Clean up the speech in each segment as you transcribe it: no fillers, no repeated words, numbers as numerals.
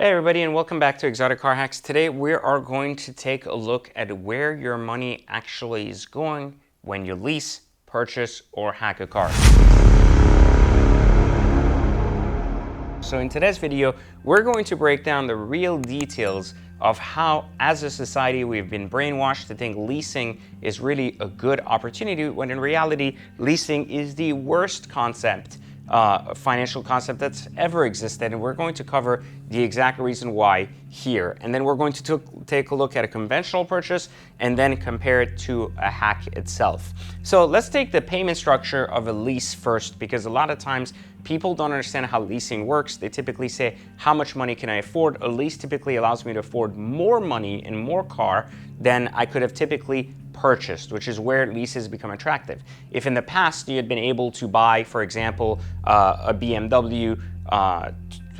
Hey everybody, and welcome back to Exotic Car Hacks. Today we are going to take a look at where your money actually is going when you lease, purchase, or hack a car. So in today's video, we're going to break down the real details of how, as a society, we've been brainwashed to think leasing is really a good opportunity, when in reality, leasing is the worst concept, financial concept that's ever existed, and we're going to cover the exact reason why here. And then we're going to take a look at a conventional purchase and then compare it to a hack itself. So let's take the payment structure of a lease first, because a lot of times people don't understand how leasing works. They typically say, how much money can I afford? A lease typically allows me to afford more money and more car than I could have typically purchased, which is where leases become attractive. If in the past you had been able to buy, for example, a BMW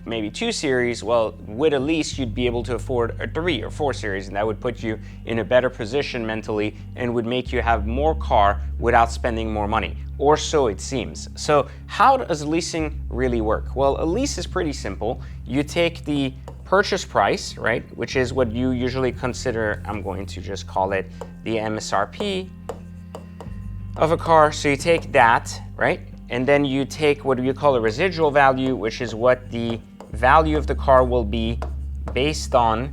maybe 2 Series, well, with a lease you'd be able to afford a 3 or 4 Series, and that would put you in a better position mentally and would make you have more car without spending more money, or so it seems. So how does leasing really work? Well, a lease is pretty simple. You take the purchase price, right, which is what you usually consider, I'm going to just call it the MSRP of a car. So you take that, right, and then you take what you call a residual value, which is what the value of the car will be based on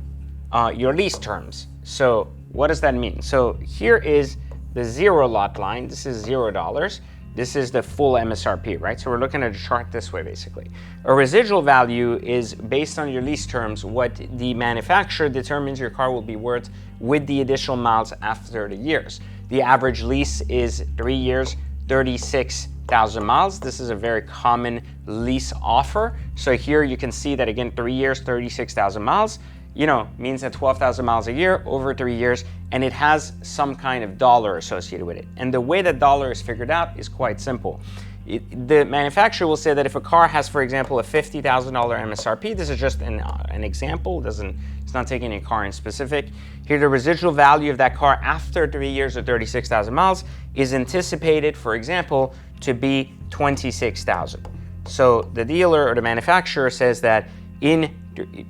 your lease terms. So what does that mean? So here is the zero lot line. This is $0. This is the full MSRP, right? So we're looking at a chart this way, basically. A residual value is based on your lease terms, what the manufacturer determines your car will be worth with the additional miles after the years. The average lease is 3 years, 36,000 miles. This is a very common lease offer. So here you can see that again, 3 years, 36,000 miles, means that 12,000 miles a year over 3 years, and it has some kind of dollar associated with it. And the way that dollar is figured out is quite simple. The manufacturer will say that if a car has, for example, a $50,000 MSRP, this is just an example, it's not taking a car in specific. Here, the residual value of that car after 3 years or 36,000 miles is anticipated, for example, to be 26,000. So the dealer or the manufacturer says that in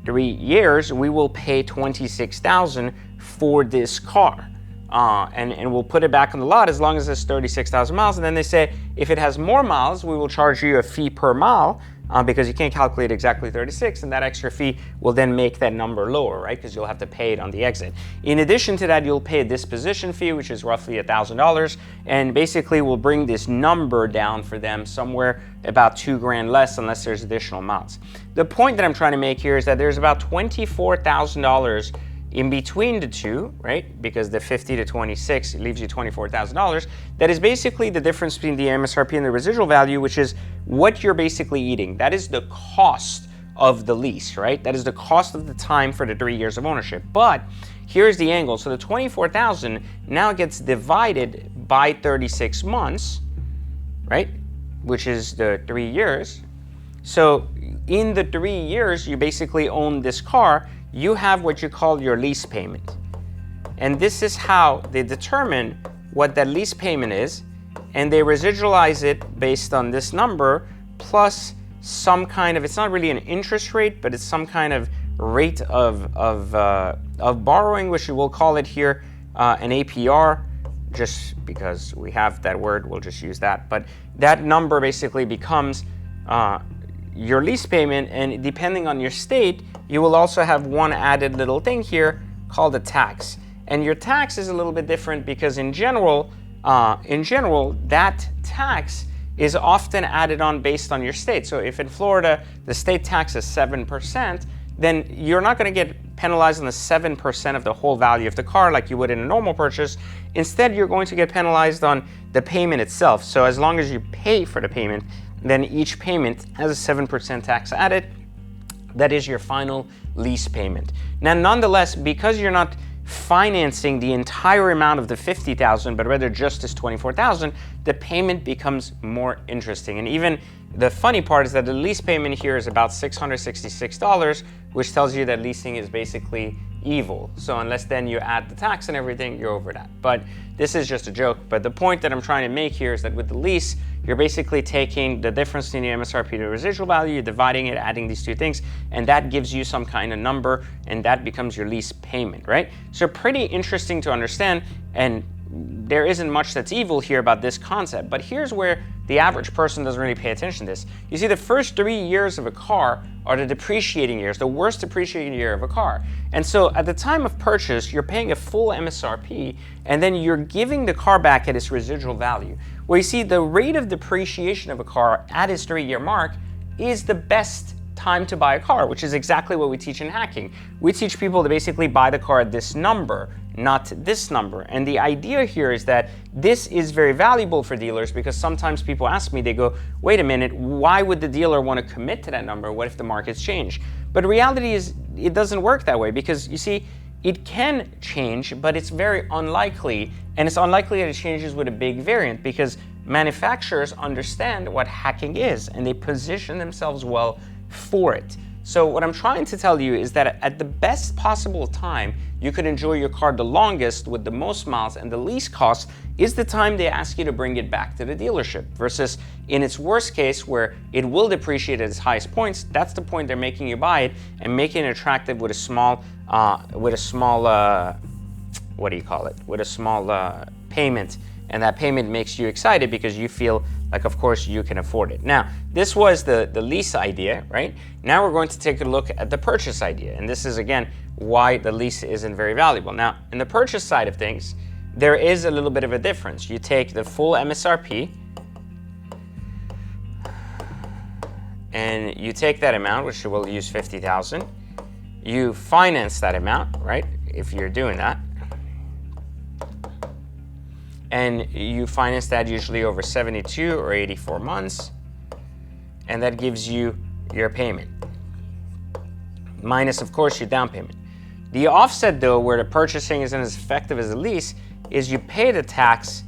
3 years, we will pay 26,000 for this car. And we'll put it back on the lot as long as it's 36,000 miles. And then they say, if it has more miles, we will charge you a fee per mile because you can't calculate exactly 36, and that extra fee will then make that number lower, right? Because you'll have to pay it on the exit. In addition to that, you'll pay a disposition fee, which is roughly $1,000, and basically will bring this number down for them somewhere about $2,000 less, unless there's additional miles. The point that I'm trying to make here is that there's about $24,000 in between the two, right? Because the 50 to 26 leaves you $24,000. That is basically the difference between the MSRP and the residual value, which is what you're basically eating. That is the cost of the lease, right? That is the cost of the time for the 3 years of ownership. But here's the angle. So the 24,000 now gets divided by 36 months, right? Which is the 3 years. So in the 3 years, you basically own this car. You have what you call your lease payment. And this is how they determine what that lease payment is, and they residualize it based on this number plus some kind of, it's not really an interest rate, but it's some kind of rate of borrowing, which we will call it here an APR, just because we have that word, we'll just use that. But that number basically becomes your lease payment, and depending on your state, you will also have one added little thing here called a tax. And your tax is a little bit different because in general, that tax is often added on based on your state. So if in Florida, the state tax is 7%, then you're not going to get penalized on the 7% of the whole value of the car like you would in a normal purchase. Instead, you're going to get penalized on the payment itself. So as long as you pay for the payment, then each payment has a 7% tax added. That is your final lease payment. Now, nonetheless, because you're not financing the entire amount of the 50,000, but rather just this 24,000, the payment becomes more interesting. And even the funny part is that the lease payment here is about $666, which tells you that leasing is basically evil. So unless then you add the tax and everything, you're over that. But this is just a joke. But the point that I'm trying to make here is that with the lease, you're basically taking the difference in the MSRP to the residual value, you're dividing it, adding these two things, and that gives you some kind of number, and that becomes your lease payment, right? So pretty interesting to understand, and there isn't much that's evil here about this concept, but here's where the average person doesn't really pay attention to this. You see, the first 3 years of a car are the depreciating years, the worst depreciating year of a car. And so at the time of purchase, you're paying a full MSRP, and then you're giving the car back at its residual value. Well, you see, the rate of depreciation of a car at its 3-year mark is the best time to buy a car, which is exactly what we teach in hacking. We teach people to basically buy the car at this number, not this number. And the idea here is that this is very valuable for dealers, because sometimes people ask me, they go, wait a minute, why would the dealer want to commit to that number? What if the markets change? But the reality is it doesn't work that way, because you see, it can change, but it's very unlikely. And it's unlikely that it changes with a big variant, because manufacturers understand what hacking is and they position themselves well for it. So what I'm trying to tell you is that at the best possible time you could enjoy your car the longest with the most miles and the least cost is the time they ask you to bring it back to the dealership, versus in its worst case where it will depreciate at its highest points. That's the point they're making you buy it and making it attractive with a small payment. And that payment makes you excited because you feel like, of course, you can afford it. Now, this was the lease idea, right? Now we're going to take a look at the purchase idea. And this is, again, why the lease isn't very valuable. Now, in the purchase side of things, there is a little bit of a difference. You take the full MSRP, and you take that amount, which we'll use 50,000. You finance that amount, right? If you're doing that. And you finance that usually over 72 or 84 months, and that gives you your payment, minus, of course, your down payment. The offset, though, where the purchasing isn't as effective as the lease, is you pay the tax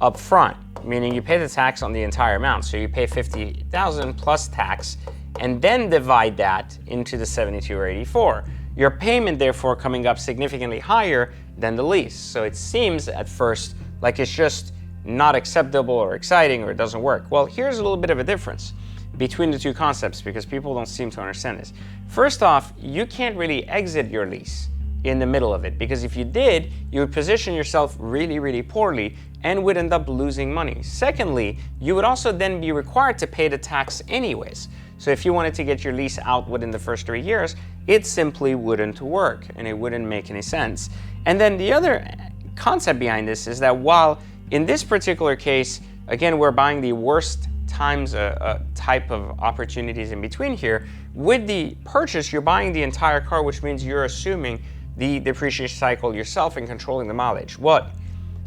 up front, meaning you pay the tax on the entire amount. So you pay 50,000 plus tax, and then divide that into the 72 or 84. Your payment, therefore, coming up significantly higher than the lease. So it seems at first like it's just not acceptable or exciting, or it doesn't work. Well, here's a little bit of a difference between the two concepts, because people don't seem to understand this. First off, you can't really exit your lease in the middle of it, because if you did, you would position yourself really, really poorly and would end up losing money. Secondly, you would also then be required to pay the tax anyways. So if you wanted to get your lease out within the first 3 years, it simply wouldn't work and it wouldn't make any sense. And then the other concept behind this is that while in this particular case, again, we're buying the worst times a type of opportunities in between here, with the purchase, you're buying the entire car, which means you're assuming the depreciation cycle yourself and controlling the mileage. What?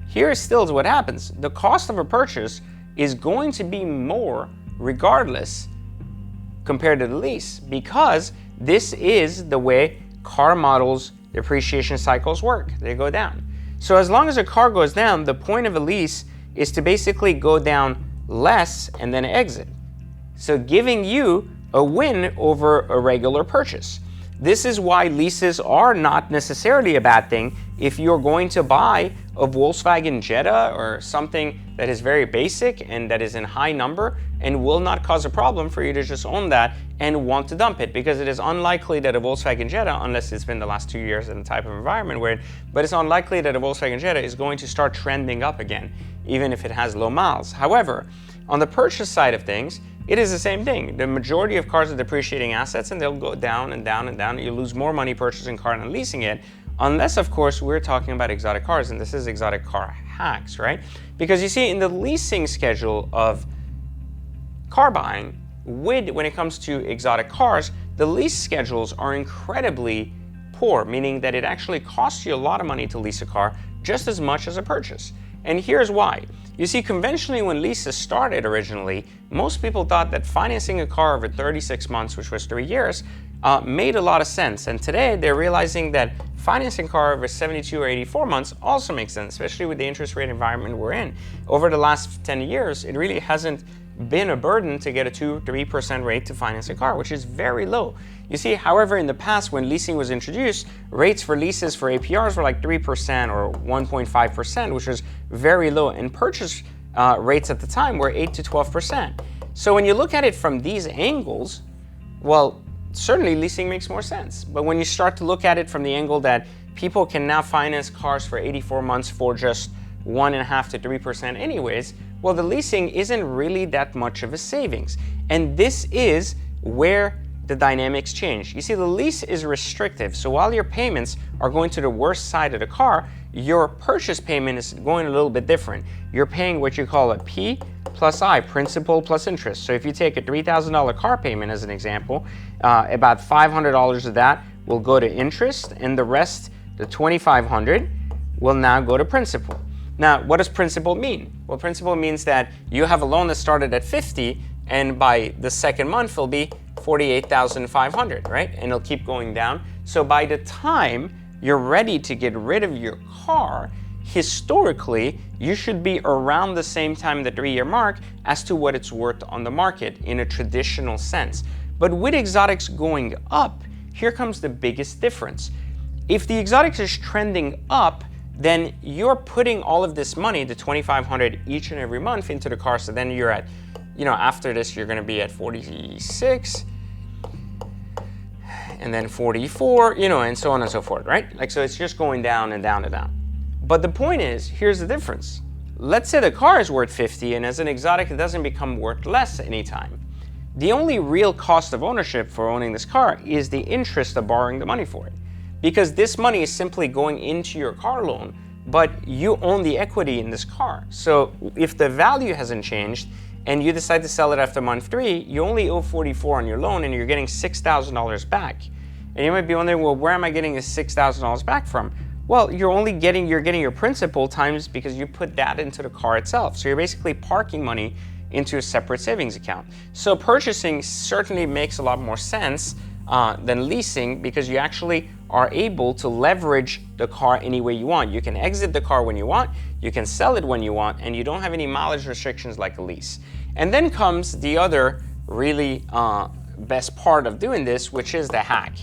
Here still is what happens. The cost of a purchase is going to be more regardless compared to the lease, because this is the way car models depreciation cycles work. They go down. So as long as a car goes down, the point of a lease is to basically go down less and then exit. So giving you a win over a regular purchase. This is why leases are not necessarily a bad thing if you're going to buy a Volkswagen Jetta or something that is very basic and that is in high number and will not cause a problem for you to just own that and want to dump it, because it is unlikely that a Volkswagen Jetta, unless it's been the last 2 years in the type of environment we're in, but it's unlikely that a Volkswagen Jetta is going to start trending up again, even if it has low miles. However, on the purchase side of things, it is the same thing. The majority of cars are depreciating assets, and they'll go down and down and down. You lose more money purchasing a car than leasing it, unless, of course, we're talking about exotic cars, and this is exotic car hacks, right? Because you see, in the leasing schedule of car buying, when it comes to exotic cars, the lease schedules are incredibly poor, meaning that it actually costs you a lot of money to lease a car, just as much as a purchase. And here's why. You see, conventionally, when leases started originally, most people thought that financing a car over 36 months, which was 3 years, made a lot of sense. And today, they're realizing that financing a car over 72 or 84 months also makes sense, especially with the interest rate environment we're in. Over the last 10 years, it really hasn't been a burden to get a 2-3% rate to finance a car, which is very low. You see, however, in the past, when leasing was introduced, rates for leases for APRs were like 3% or 1.5%, which was very low. And purchase rates at the time were 8 to 12%. So when you look at it from these angles, well, certainly leasing makes more sense. But when you start to look at it from the angle that people can now finance cars for 84 months for just 1.5 to 3% anyways, well, the leasing isn't really that much of a savings. And this is where the dynamics change. You see, the lease is restrictive. So while your payments are going to the worst side of the car, your purchase payment is going a little bit different. You're paying what you call a P plus I, principal plus interest. So if you take a $3,000 car payment as an example, about $500 of that will go to interest, and the rest, the $2,500, will now go to principal. Now, what does principal mean? Well, principal means that you have a loan that started at 50, and by the second month it'll be 48,500, right? And it'll keep going down. So by the time you're ready to get rid of your car, historically, you should be around the same time, the 3-year mark, as to what it's worth on the market in a traditional sense. But with exotics going up, here comes the biggest difference. If the exotics is trending up, then you're putting all of this money, the $2,500 each and every month, into the car. So then you're at, after this, you're going to be at 46, and then 44, and so on and so forth, right? Like, so it's just going down and down and down. But the point is, here's the difference. Let's say the car is worth 50, and as an exotic, it doesn't become worth less anytime. The only real cost of ownership for owning this car is the interest of borrowing the money for it. Because this money is simply going into your car loan, but you own the equity in this car. So if the value hasn't changed and you decide to sell it after month 3, you only owe 44 on your loan and you're getting $6,000 back. And you might be wondering, well, where am I getting this $6,000 back from? Well, you're getting your principal times because you put that into the car itself. So you're basically parking money into a separate savings account. So purchasing certainly makes a lot more sense than leasing, because you actually are able to leverage the car any way you want. You can exit the car when you want, you can sell it when you want, and you don't have any mileage restrictions like a lease. And then comes the other really best part of doing this, which is the hack.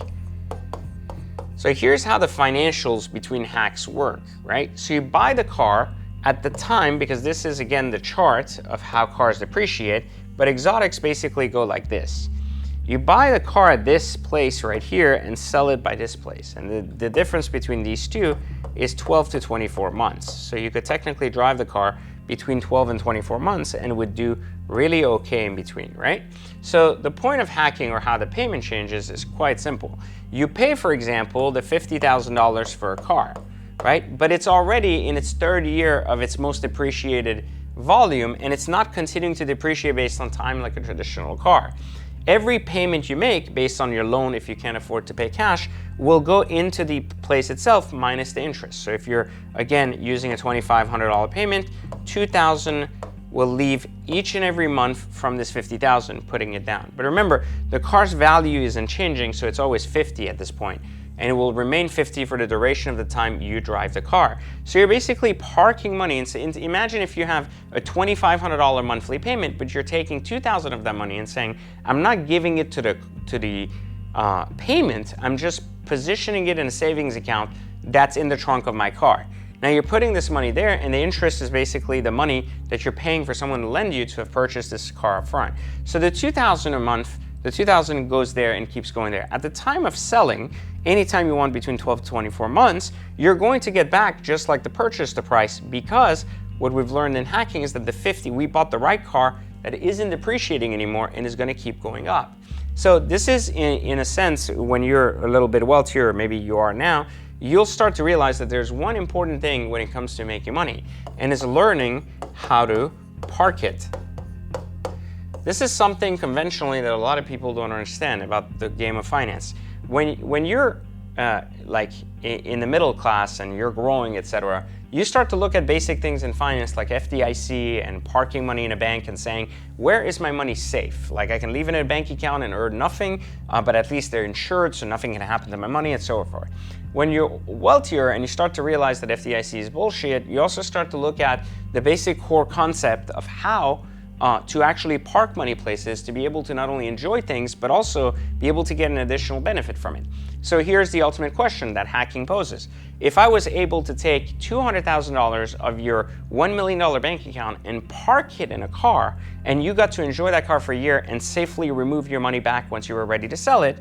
So here's how the financials between hacks work, right? So you buy the car at the time, because this is again the chart of how cars depreciate, but exotics basically go like this. You buy the car at this place right here and sell it by this place. And the difference between these two is 12 to 24 months. So you could technically drive the car between 12 and 24 months and would do really okay in between, right? So the point of hacking, or how the payment changes, is quite simple. You pay, for example, the $50,000 for a car, right? But it's already in its 3rd year of its most depreciated volume, and it's not continuing to depreciate based on time like a traditional car. Every payment you make based on your loan, if you can't afford to pay cash, will go into the place itself minus the interest. So if you're, again, using a $2,500 payment, $2,000 will leave each and every month from this $50,000, putting it down. But remember, the car's value isn't changing, so it's always 50 at this point, and it will remain 50 for the duration of the time you drive the car. So you're basically parking money. And imagine if you have a $2,500 monthly payment, but you're taking $2,000 of that money and saying, I'm not giving it to the payment, I'm just positioning it in a savings account that's in the trunk of my car. Now you're putting this money there, and the interest is basically the money that you're paying for someone to lend you to have purchased this car up front. So the $2,000 a month, the $2,000 goes there and keeps going there. At the time of selling, anytime you want between 12 to 24 months, you're going to get back just like the purchase the price, because what we've learned in hacking is that the 50, we bought the right car that isn't depreciating anymore and is going to keep going up. So this is, in a sense, when you're a little bit wealthier, or maybe you are now, you'll start to realize that there's one important thing when it comes to making money, and is learning how to park it. This is something conventionally that a lot of people don't understand about the game of finance. When you're like in the middle class and you're growing, etc., you start to look at basic things in finance like FDIC and parking money in a bank and saying, where is my money safe? Like, I can leave it in a bank account and earn nothing, but at least they're insured, so nothing can happen to my money, and so forth. When you're wealthier and you start to realize that FDIC is bullshit, you also start to look at the basic core concept of how to actually park money places to be able to not only enjoy things, but also be able to get an additional benefit from it. So here's the ultimate question that hacking poses. If I was able to take $200,000 of your $1 million bank account and park it in a car, and you got to enjoy that car for a year and safely remove your money back once you were ready to sell it,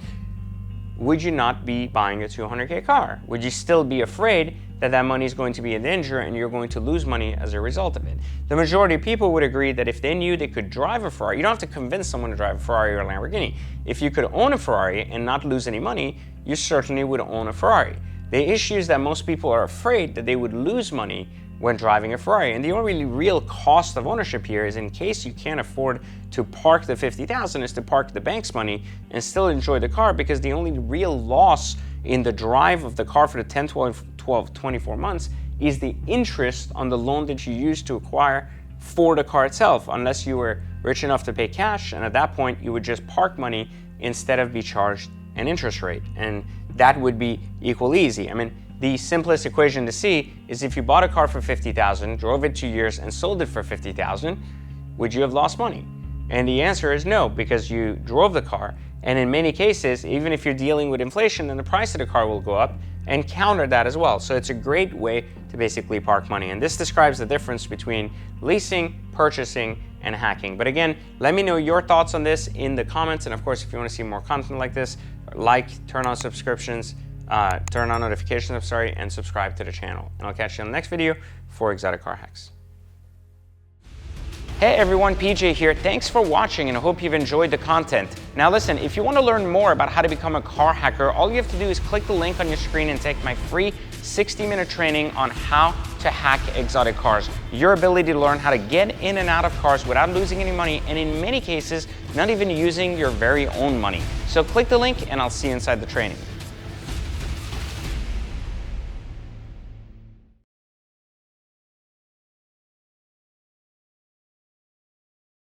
would you not be buying a $200K car? Would you still be afraid that that money is going to be in danger and you're going to lose money as a result of it? The majority of people would agree that if they knew they could drive a Ferrari, you don't have to convince someone to drive a Ferrari or a Lamborghini. If you could own a Ferrari and not lose any money, you certainly would own a Ferrari. The issue is that most people are afraid that they would lose money when driving a Ferrari. And the only real cost of ownership here is, in case you can't afford to park the $50,000, is to park the bank's money and still enjoy the car, because the only real loss in the drive of the car for the 10, 12, 24 months is the interest on the loan that you used to acquire for the car itself, unless you were rich enough to pay cash, and at that point you would just park money instead of be charged an interest rate, and that would be equally easy. I mean, the simplest equation to see is if you bought a car for $50,000, drove it 2 years and sold it for $50,000, would you have lost money? And the answer is no, because you drove the car, and in many cases, even if you're dealing with inflation, then the price of the car will go up and counter that as well. So it's a great way to basically park money. And this describes the difference between leasing, purchasing, and hacking. But again, let me know your thoughts on this in the comments. And of course, if you want to see more content like this, turn on subscriptions, turn on notifications, and subscribe to the channel. And I'll catch you in the next video for exotic car hacks. Hey everyone, PJ here. Thanks for watching, and I hope you've enjoyed the content. Now listen, if you want to learn more about how to become a car hacker, all you have to do is click the link on your screen and take my free 60-minute training on how to hack exotic cars. Your ability to learn how to get in and out of cars without losing any money, and in many cases, not even using your very own money. So click the link and I'll see you inside the training.